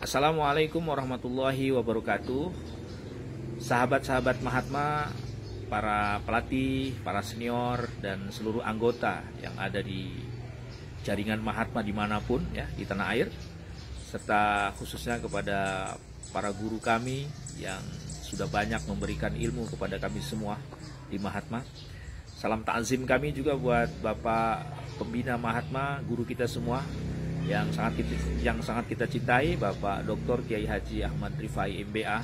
Assalamualaikum warahmatullahi wabarakatuh. Sahabat-sahabat Mahatma, para pelatih, para senior, dan seluruh anggota yang ada di jaringan Mahatma dimanapun ya di tanah air, serta khususnya kepada para guru kami yang sudah banyak memberikan ilmu kepada kami semua di Mahatma. Salam takzim kami juga buat Bapak Pembina Mahatma, guru kita semua yang sangat kita cintai, Bapak Dr. Kiai Haji Ahmad Rifai MBA,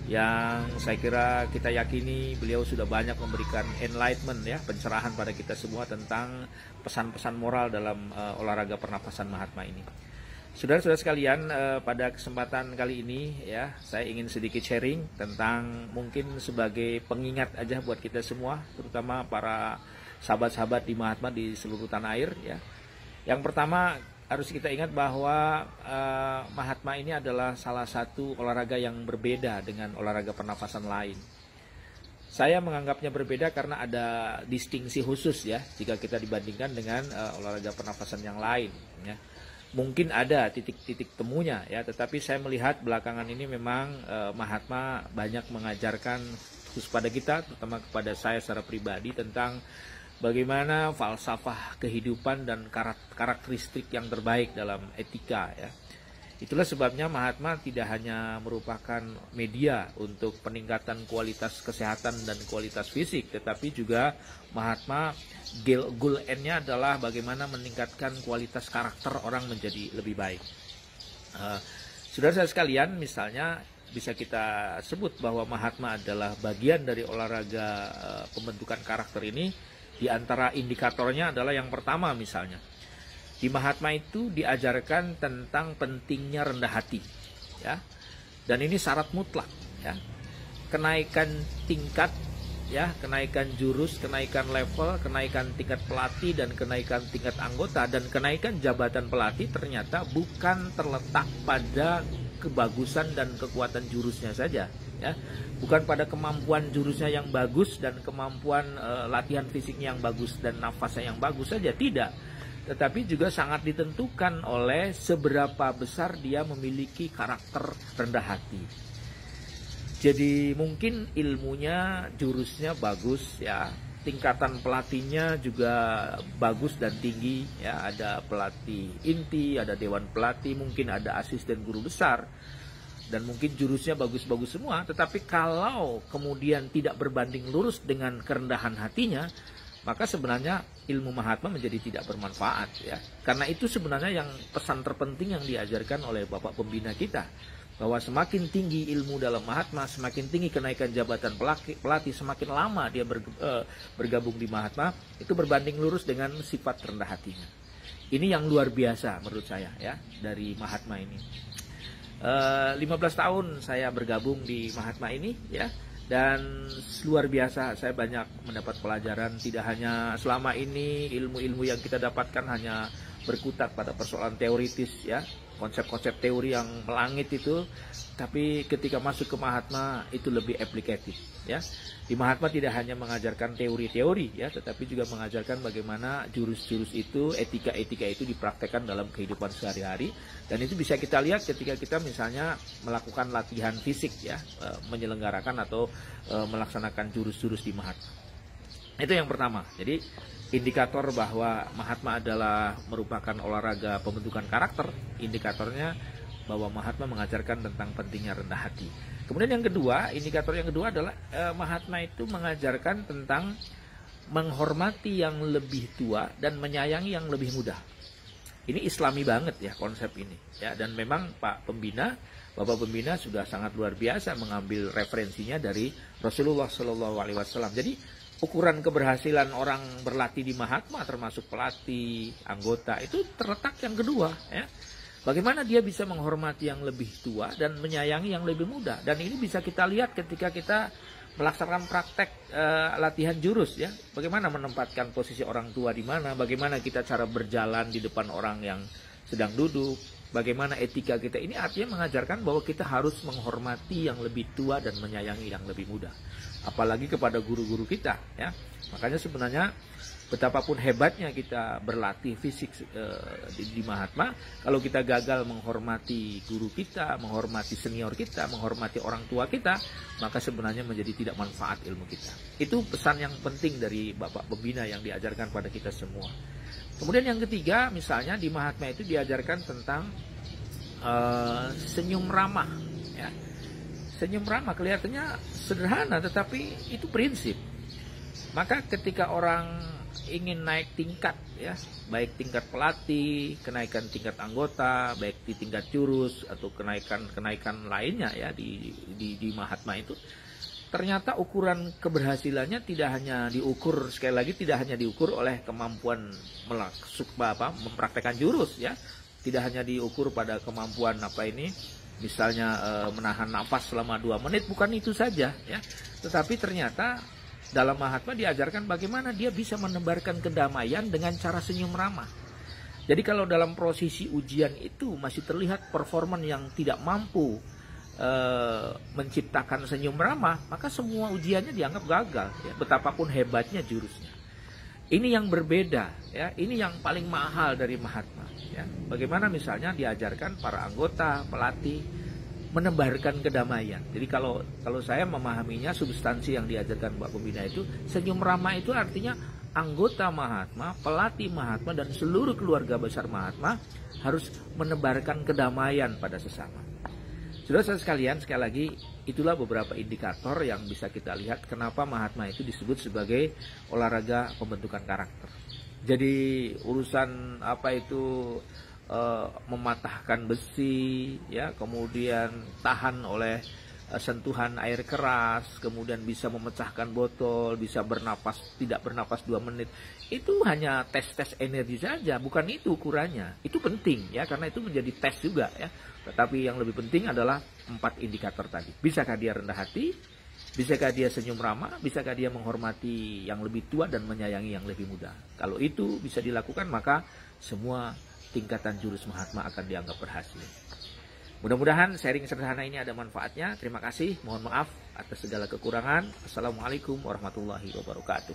yang saya kira kita yakini beliau sudah banyak memberikan enlightenment ya, pencerahan pada kita semua tentang pesan-pesan moral dalam olahraga pernapasan Mahatma ini. Saudara-saudara sekalian, pada kesempatan kali ini ya, saya ingin sedikit sharing tentang mungkin sebagai pengingat aja buat kita semua, terutama para sahabat-sahabat di Mahatma di seluruh tanah air ya. Yang pertama, harus kita ingat bahwa Mahatma ini adalah salah satu olahraga yang berbeda dengan olahraga pernafasan lain. Saya menganggapnya berbeda karena ada distingsi khusus ya, jika kita dibandingkan dengan olahraga pernafasan yang lain ya. Mungkin ada titik-titik temunya ya, tetapi saya melihat belakangan ini memang Mahatma banyak mengajarkan khusus pada kita, terutama kepada saya secara pribadi, tentang bagaimana falsafah kehidupan dan karakteristik yang terbaik dalam etika ya. Itulah sebabnya Mahatma tidak hanya merupakan media untuk peningkatan kualitas kesehatan dan kualitas fisik, tetapi juga Mahatma goal end-nya adalah bagaimana meningkatkan kualitas karakter orang menjadi lebih baik. Saudara-saudara sekalian, misalnya bisa kita sebut bahwa Mahatma adalah bagian dari olahraga pembentukan karakter ini. Di antara indikatornya adalah yang pertama, misalnya di Mahatma itu diajarkan tentang pentingnya rendah hati ya, dan ini syarat mutlak ya. Kenaikan tingkat ya, kenaikan jurus, kenaikan level, kenaikan tingkat pelatih, dan kenaikan tingkat anggota, dan kenaikan jabatan pelatih ternyata bukan terletak pada kebagusan dan kekuatan jurusnya saja ya, bukan pada kemampuan jurusnya yang bagus dan kemampuan latihan fisiknya yang bagus dan nafasnya yang bagus saja, tidak, tetapi juga sangat ditentukan oleh seberapa besar dia memiliki karakter rendah hati. Jadi mungkin ilmunya, jurusnya bagus ya, tingkatan pelatihnya juga bagus dan tinggi ya, ada pelatih inti, ada dewan pelatih, mungkin ada asisten guru besar, dan mungkin jurusnya bagus-bagus semua, tetapi kalau kemudian tidak berbanding lurus dengan kerendahan hatinya, maka sebenarnya ilmu Mahatma menjadi tidak bermanfaat ya. Karena itu sebenarnya yang pesan terpenting yang diajarkan oleh Bapak Pembina kita, bahwa semakin tinggi ilmu dalam Mahatma, semakin tinggi kenaikan jabatan pelatih, semakin lama dia bergabung di Mahatma, itu berbanding lurus dengan sifat rendah hatinya. Ini yang luar biasa menurut saya ya dari Mahatma ini. 15 tahun saya bergabung di Mahatma ini ya, dan luar biasa saya banyak mendapat pelajaran. Tidak hanya selama ini ilmu-ilmu yang kita dapatkan hanya berkutat pada persoalan teoritis ya, konsep-konsep teori yang melangit itu, tapi ketika masuk ke Mahatma itu lebih aplikatif ya. Di Mahatma tidak hanya mengajarkan teori-teori ya, tetapi juga mengajarkan bagaimana jurus-jurus itu, etika-etika itu dipraktekkan dalam kehidupan sehari-hari. Dan itu bisa kita lihat ketika kita misalnya melakukan latihan fisik ya, menyelenggarakan atau melaksanakan jurus-jurus di Mahatma. Itu yang pertama. Jadi indikator bahwa Mahatma adalah merupakan olahraga pembentukan karakter, indikatornya bahwa Mahatma mengajarkan tentang pentingnya rendah hati. Kemudian yang kedua, indikator yang kedua adalah Mahatma itu mengajarkan tentang menghormati yang lebih tua dan menyayangi yang lebih muda. Ini Islami banget ya konsep ini ya, dan memang Pak Pembina, Bapak Pembina sudah sangat luar biasa mengambil referensinya dari Rasulullah SAW. Jadi ukuran keberhasilan orang berlatih di Mahatma, termasuk pelatih, anggota, itu terletak yang kedua ya. Bagaimana dia bisa menghormati yang lebih tua dan menyayangi yang lebih muda. Dan ini bisa kita lihat ketika kita melaksanakan praktek latihan jurus ya. Bagaimana menempatkan posisi orang tua di mana, bagaimana kita cara berjalan di depan orang yang sedang duduk, bagaimana etika kita. Ini artinya mengajarkan bahwa kita harus menghormati yang lebih tua dan menyayangi yang lebih muda. Apalagi kepada guru-guru kita ya. Makanya sebenarnya Betapapun hebatnya kita berlatih fisik di Mahatma, kalau kita gagal menghormati guru kita, menghormati senior kita, menghormati orang tua kita, maka sebenarnya menjadi tidak manfaat ilmu kita. Itu pesan yang penting dari Bapak Pembina yang diajarkan pada kita semua. Kemudian yang ketiga, misalnya di Mahatma itu diajarkan tentang senyum ramah. Ya. Senyum ramah kelihatannya sederhana, tetapi itu prinsip. Maka ketika orang ingin naik tingkat, ya, baik tingkat pelatih, kenaikan tingkat anggota, baik di tingkat jurus atau kenaikan lainnya ya di Mahatma itu, ternyata ukuran keberhasilannya tidak hanya diukur, sekali lagi tidak hanya diukur oleh kemampuan mempraktekkan jurus, ya, tidak hanya diukur pada kemampuan misalnya menahan nafas selama 2 menit, bukan itu saja, ya, tetapi ternyata dalam Mahatma diajarkan bagaimana dia bisa menebarkan kedamaian dengan cara senyum ramah. Jadi kalau dalam posisi ujian itu masih terlihat performan yang tidak mampu menciptakan senyum ramah, maka semua ujiannya dianggap gagal, ya, betapapun hebatnya jurusnya. Ini yang berbeda, ya, ini yang paling mahal dari Mahatma. Ya. Bagaimana misalnya diajarkan para anggota, pelatih menebarkan kedamaian. Jadi kalau saya memahaminya, substansi yang diajarkan Pak Pembina itu, senyum ramah itu artinya anggota Mahatma, pelatih Mahatma, dan seluruh keluarga besar Mahatma harus menebarkan kedamaian pada sesama. Saudara sekalian, sekali lagi, itulah beberapa indikator yang bisa kita lihat kenapa Mahatma itu disebut sebagai olahraga pembentukan karakter. Jadi urusan mematahkan besi, ya, kemudian tahan oleh sentuhan air keras, kemudian bisa memecahkan botol, bisa tidak bernapas 2 menit. Itu hanya tes energi saja, bukan itu ukurannya. Itu penting, ya, karena itu menjadi tes juga, ya. Tetapi yang lebih penting adalah 4 indikator tadi. Bisakah dia rendah hati? Bisakah dia senyum ramah? Bisakah dia menghormati yang lebih tua dan menyayangi yang lebih muda? Kalau itu bisa dilakukan, maka semua tingkatan jurus Mahatma akan dianggap berhasil. Mudah-mudahan sharing sederhana ini ada manfaatnya. Terima kasih. Mohon maaf atas segala kekurangan. Assalamualaikum warahmatullahi wabarakatuh.